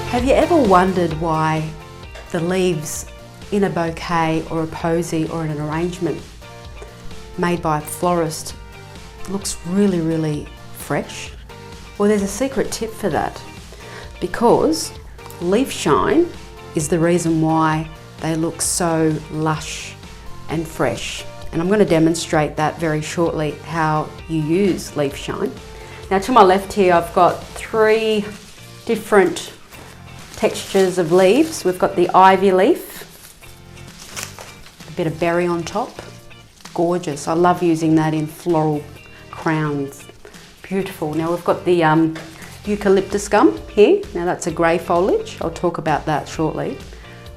Have you ever wondered why the leaves in a bouquet or a posy or in an arrangement made by a florist looks really, really fresh? Well, there's a secret tip for that, because leaf shine is the reason why they look so lush and fresh. And I'm going to demonstrate that very shortly, how you use leaf shine. Now, to my left here, I've got 3 different textures of leaves. We've got the ivy leaf, a bit of berry on top. Gorgeous. I love using that in floral crowns. Beautiful. Now we've got the eucalyptus gum here. Now that's a grey foliage. I'll talk about that shortly,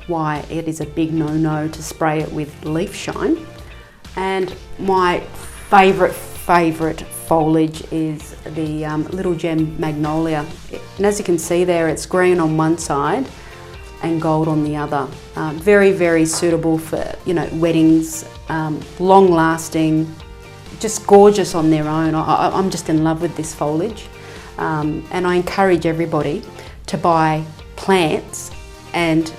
why it is a big no-no to spray it with leaf shine. And my favourite foliage is the little gem magnolia. And as you can see there, it's green on one side and gold on the other. Very, very suitable for, you know, weddings, long lasting, just gorgeous on their own. I'm just in love with this foliage. And I encourage everybody to buy plants and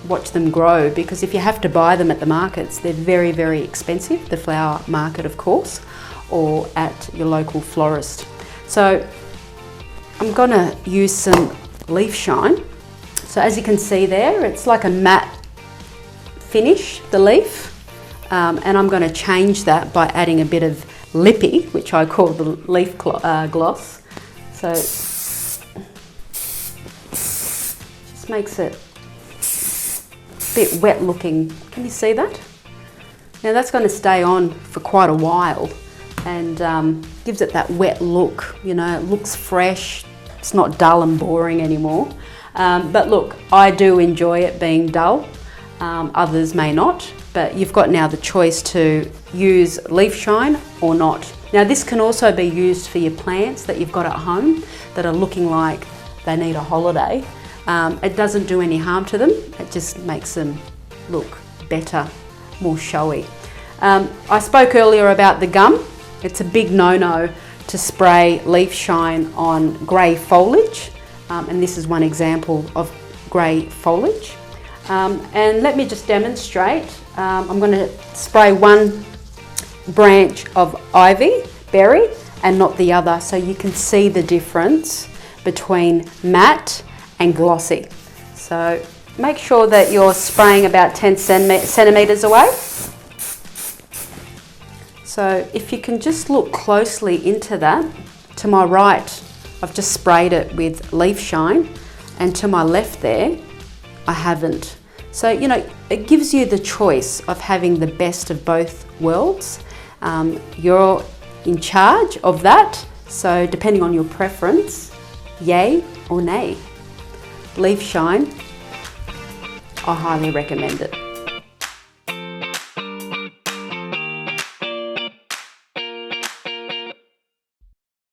watch them grow, because if you have to buy them at the markets, they're very, very expensive, the flower market of course, or at your local florist. So I'm gonna use some leaf shine. So as you can see there, it's like a matte finish, the leaf, and I'm gonna change that by adding a bit of lippy, which I call the leaf gloss. So just makes it a bit wet looking. Can you see that? Now that's going to stay on for quite a while and gives it that wet look. You know, it looks fresh. It's not dull and boring anymore. But look, I do enjoy it being dull. Others may not, but you've got now the choice to use leaf shine or not. Now this can also be used for your plants that you've got at home that are looking like they need a holiday. It doesn't do any harm to them, it just makes them look better, more showy. I spoke earlier about the gum. It's a big no-no to spray leaf shine on grey foliage, and this is one example of grey foliage. And let me just demonstrate. I'm going to spray one branch of ivy berry and not the other, so you can see the difference between matte and glossy. So make sure that you're spraying about 10 centimetres away. So if you can just look closely into that, to my right I've just sprayed it with leaf shine, and to my left there I haven't. So, you know, it gives you the choice of having the best of both worlds. You're in charge of that, so depending on your preference, yay or nay. Leaf shine, I highly recommend it.